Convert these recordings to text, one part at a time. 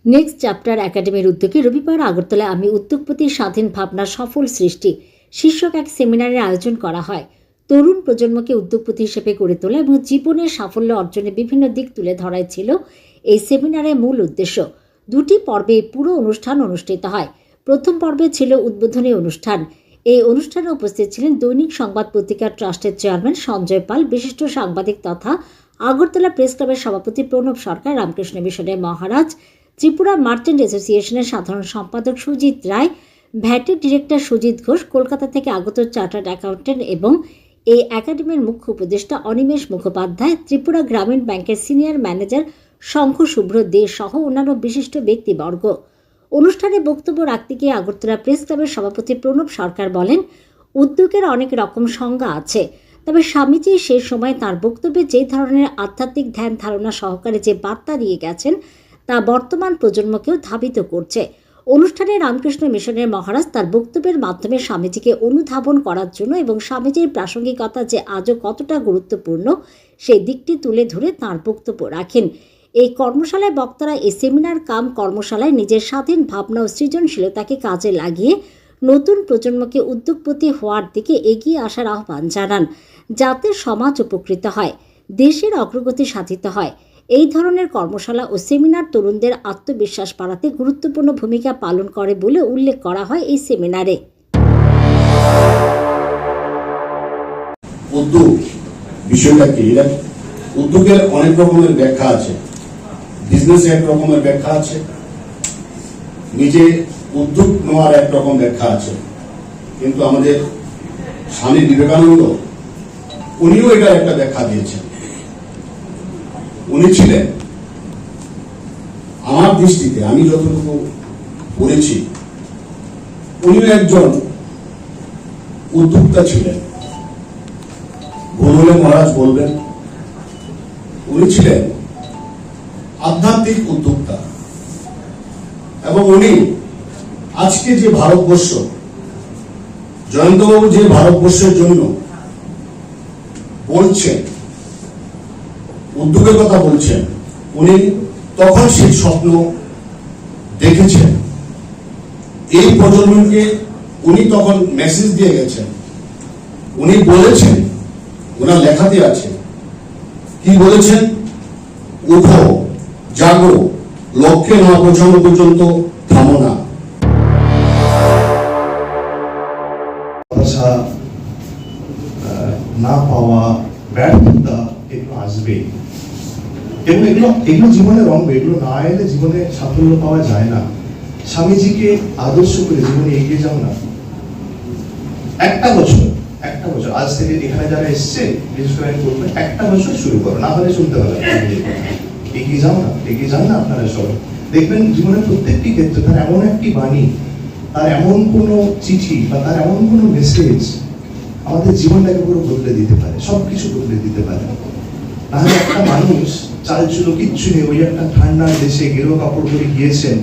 Next chapter একাডেমির উদ্যোগে রবিবার আগরতলায় আমি উদ্যোগপতি স্বাধীন ভাবনা সফল সৃষ্টি শীর্ষক এক সেমিনারের আয়োজন করা হয়। তরুণ প্রজন্মকে উদ্যোগপতি হিসেবে গড়ে তোলা এবং জীবনের সাফল্য অর্জনে বিভিন্ন দিক তুলে ধরাই ছিল এই সেমিনারের মূল উদ্দেশ্য। দুটি পর্বে পুরো অনুষ্ঠান অনুষ্ঠিত হয়। প্রথম পর্বে ছিল উদ্বোধনী অনুষ্ঠান। এই অনুষ্ঠানে উপস্থিত ছিলেন দৈনিক সংবাদ পত্রিকা ট্রাস্টের চেয়ারম্যান সঞ্জয় পাল, বিশিষ্ট সাংবাদিক তথা আগরতলা প্রেস ক্লাবের সভাপতি প্রণব সরকার, রামকৃষ্ণ মিশনের মহারাজ, ত্রিপুরা মার্চেন্ট অ্যাসোসিয়েশনের সাধারণ সম্পাদক সুজিত রায়, ভ্যাটের ডিরেক্টর সুজিত ঘোষ, কলকাতা থেকে আগত চার্টার্ড অ্যাকাউন্টেন্ট এবং এই একাডেমির মুখ্য উপদেষ্টা অনিমেষ মুখোপাধ্যায়, ত্রিপুরা গ্রামীণ ব্যাংকের সিনিয়র ম্যানেজার শঙ্খ শুভ্র দে সহ অন্যান্য বিশিষ্ট ব্যক্তিবর্গ। অনুষ্ঠানে বক্তব্য রাখতে গিয়ে আগরতলা প্রেস ক্লাবের সভাপতি প্রণব সরকার বলেন, উদ্যোগের অনেক রকম সংজ্ঞা আছে, তবে স্বামীজি সেই সময় তাঁর বক্তব্যে যে ধরনের আধ্যাত্মিক ধ্যান ধারণা সহকারে যে বার্তা দিয়ে গেছেন তা বর্তমান প্রজন্মকেও ধাবিত করছে। অনুষ্ঠানে রামকৃষ্ণ মিশনের মহারাজ তার বক্তব্যের মাধ্যমে স্বামীজিকে অনুধাবন করার জন্য এবং স্বামীজির প্রাসঙ্গিকতা যে আজও কতটা গুরুত্বপূর্ণ সেই দিকটি তুলে ধরে তাঁর বক্তব্য রাখেন। এই কর্মশালায় বক্তারা এই সেমিনার কাম কর্মশালায় নিজের স্বাধীন ভাবনা ও সৃজনশীলতাকে কাজে লাগিয়ে নতুন প্রজন্মকে উদ্যোগপতি হওয়ার দিকে এগিয়ে আসার আহ্বান জানান, যাতে সমাজ উপকৃত হয়, দেশের অগ্রগতি সাধিত হয়। এই ধরনের কর্মশালা ও সেমিনার তরুণদের আত্মবিশ্বাস বাড়াতে গুরুত্বপূর্ণ ভূমিকা পালন করে বলে উল্লেখ করা হয় এই সেমিনারে। উদ্যোগ বিষয়টা কি? উদ্যোগের অনেক রকমের ব্যাখ্যা আছে, বিজনেস এক রকমের ব্যাখ্যা আছে, নিজে উদ্যোগ নেওয়ার এক রকম ব্যাখ্যা আছে। কিন্তু আমাদের স্বামী বিবেকানন্দ উনিও এটার একটা ব্যাখ্যা দিয়েছেন। উনি ছিলেন, আমার দৃষ্টিতে আমি যতটুকু পড়েছি, উনিও একজন উদ্যোক্তা ছিলেন। ভুল হলে মহারাজ বলবেন। উনি ছিলেন আধ্যাত্মিক উদ্যোক্তা এবং উনি আজকে যে ভারতবর্ষ, জয়ন্তবাবু যে ভারতবর্ষের জন্য বলছেন, উদ্যোগের কথা বলছেন, উনি তখন সেই স্বপ্ন দেখেছেন। এই প্রজন্মকে উনি তখন মেসেজ দিয়ে গেছেন। উনি বলেছেন, ওনার লেখাতে আছে, কি বলেছেন? উঠো, জাগো, লক্ষ্যে না পৌঁছানো পর্যন্ত থামো না। না পাওয়া, ব্যর্থতা এগুলো আসবে এবং এগুলো জীবনের অঙ্গ। এগুলো না এলে জীবনে সাফল্য পাওয়া যায় না। স্বামীজিকে আদর্শ করে জীবনে এগিয়ে যাও না। একটা বছর আজ থেকে এখানে যারা এসছে, বিশেষ করে আমি বলবো, একটা বছর শুরু করো, না হলে শুনতে হবে। এগিয়ে যান না আপনারা সবাই। দেখবেন জীবনের প্রত্যেকটি ক্ষেত্রে তার এমন একটি বাণী, তার এমন কোনো চিঠি বা তার এমন কোনো মেসেজ আমাদের জীবনটাকে পুরো বদলে দিতে পারে, সবকিছু বদলে দিতে পারে। তাহলে একটা মানুষ চাল চুলো কিচ্ছু নেই, ওই একটা ঠান্ডার দেশে গেরুয়া কাপড় পরে গিয়েছেন,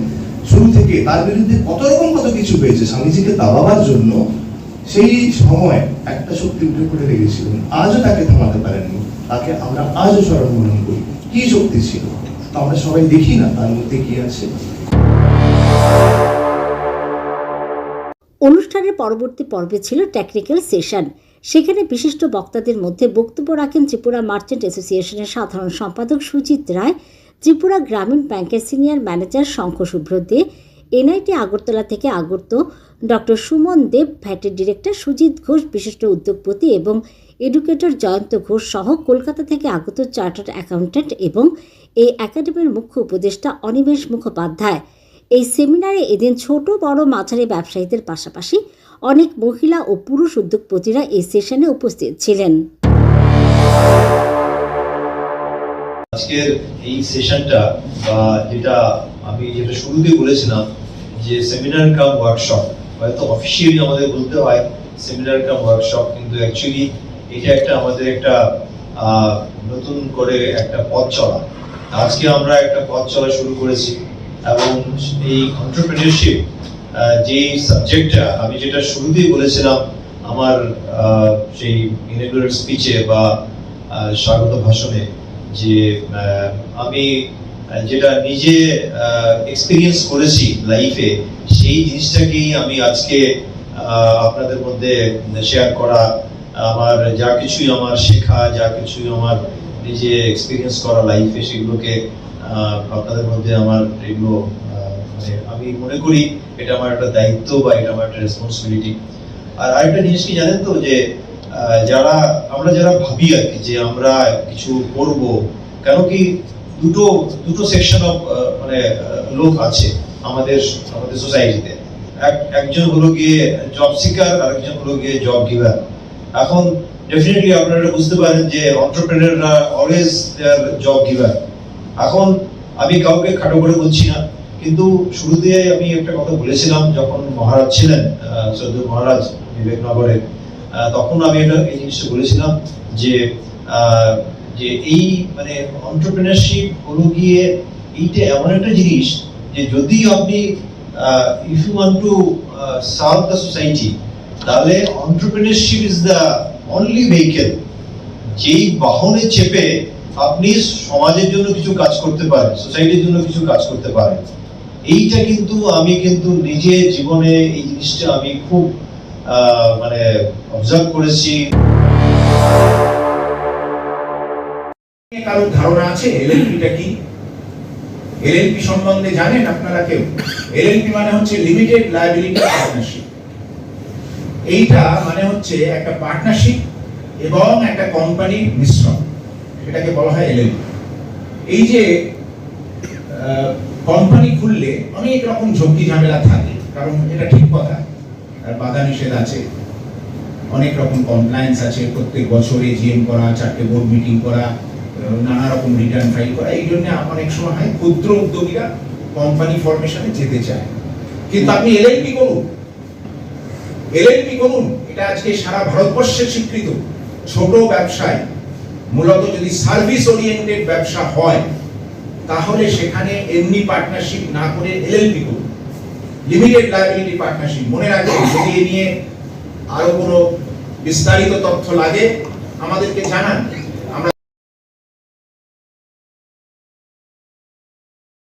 শুরু থেকে তার বিরুদ্ধে কত কিছু হয়েছে স্বামীজিকে দাবাবার জন্য। সেই সময় একটা শক্তি উঠে পড়ে লেগেছিলেন, আজও তাকে থামাতে পারেননি। তাকে আমরা আজও স্মরণ মনন করি। কি শক্তি ছিল তো আমরা সবাই দেখি না তার মধ্যে কি আছে। অনুষ্ঠানের পরবর্তী পর্বে ছিল টেকনিক্যাল সেশন। সেখানে বিশিষ্ট বক্তাদের মধ্যে বক্তব্য রাখেন ত্রিপুরা মার্চেন্ট অ্যাসোসিয়েশনের সাধারণ সম্পাদক সুজিত রায়, ত্রিপুরা গ্রামীণ ব্যাংকের সিনিয়র ম্যানেজার শঙ্খ শুভ্র দে, এনআইটি আগরতলা থেকে আগত ডক্টর সুমন দেব, ভ্যাটের ডিরেক্টর সুজিত ঘোষ, বিশিষ্ট উদ্যোগপতি এবং এডুকেটর জয়ন্ত ঘোষ সহ কলকাতা থেকে আগত চার্টার্ড অ্যাকাউন্টেন্ট এবং এই একাডেমির মুখ্য উপদেষ্টা অনিমেষ মুখোপাধ্যায়। এই সেমিনারে এদিন ছোট বড় মাঝারি ব্যবসায়ীদের পাশাপাশি অনেক মহিলা ও পুরুষ উদ্যোগপতিরা এই সেশনে উপস্থিত ছিলেন। আজকের এই সেশনটা বা যেটা শুরুতে বলেছিলাম যে সেমিনার কাম ওয়ার্কশপ, হয়তো অফিসিয়ালি আমাদের বলতে হয় সেমিনার কাম ওয়ার্কশপ, কিন্তু অ্যাকচুয়ালি এটা একটা আমাদের একটা নতুন করে একটা পথ চলা। আজকে আমরা একটা পথ চলা শুরু করেছি এবং এই এন্টারপ্রেনিয়রশিপ যে সাবজেক্টটা আমি যেটা শুরুতেই বলেছিলাম আমার সেই ইনঅগ্রাল স্পিচে বা স্বাগত ভাষণে, যে আমি যেটা নিজে এক্সপিরিয়েন্স করেছি লাইফে, সেই জিনিসটাকেই আমি আজকে আপনাদের মধ্যে শেয়ার করা, আমার যা কিছুই আমার শেখা, যা কিছুই আমার নিজে এক্সপিরিয়েন্স করা লাইফে, সেগুলোকে আপনাদের মধ্যে আমার এগুলো মানে আমি মনে করি এটা আমার একটা দায়িত্ব বা এটা আমার একটা রেসপন্সিবিলিটি। আর আরেকটা জিনিস কি জানেন তো, যে যারা ভাবি আর কি যে আমরা কিছু করব, কেন কি দুটো সেকশন অফ মানে লোক আছে আমাদের সোসাইটিতে। একজন হলো গিয়ে জব সিকার, আর একজন হলো গিয়ে জব গিভার। এখন ডেফিনেটলি আপনারা বুঝতে পারেন যে এন্টারপ্রেনাররা always they are job giver. এখন আমি কাউকে খাটো করে বলছি না, কিন্তু শুরুতে আমি একটা কথা বলেছিলাম যখন মহারাজ ছিলেন, সদ্য মহারাজ বিবেকনগরের, তখন আমি এই জিনিসটা বলেছিলাম যে এই মানে এন্টারপ্রেনারশিপ হলো গিয়ে এইটা এমন একটা জিনিস যে যদি আপনি if you want to serve the society, তাহলে entrepreneurship is the only vehicle, যেই বাহনে চেপে আপনি সমাজের জন্য কিছু কাজ করতে পারেন, সোসাইটির জন্য কিছু কাজ করতে পারেন। এইটা কিন্তু আমি নিজে জীবনে এই জিনিসটা আমি খুব মানে অবজার্ভ করেছি। কারো ধারণা আছে এলএলপিটা কি? এলএলপি সম্বন্ধে জানেন আপনারা কেউ? এলএলপি মানে হচ্ছে লিমিটেড লায়াবিলিটি পার্টনারশিপ। এইটা মানে হচ্ছে একটা পার্টনারশিপ এবং একটা কোম্পানির মিশ্রণ, এটাকে বলা হয় এলএলপি। এই যে কোম্পানি খুললে অনেক রকম ঝক্কি ঝামেলা থাকে, কারণ এটা ঠিক কথা, আর বাধা নিষেধ আছে, অনেক রকম কমপ্লায়েন্স আছে, প্রত্যেক বছর এজিএম করা, 4টে বোর্ড মিটিং করা, নানা রকম রিটার্ন ফাইল করা। এই জন্য অনেক সময় হয় ক্ষুদ্র উদ্যোগীরা কোম্পানি ফরমেশনে যেতে চায়। কিন্তু আপনি এলএলপি করুন, এটা আজকে সারা ভারতবর্ষে স্বীকৃত। ছোট ব্যবসায় মূলত যদি সার্ভিস ওরিয়েন্টেড ব্যবসা হয়, তাহলে সেখানে এমনি পার্টনারশিপ না করে এলএলপি করুন, লিমিটেড লায়াবিলিটি পার্টনারশিপ। মনে রাখবেন, যদি এ নিয়ে আরো কোনো বিস্তারিত তথ্য লাগে আমাদেরকে জানান।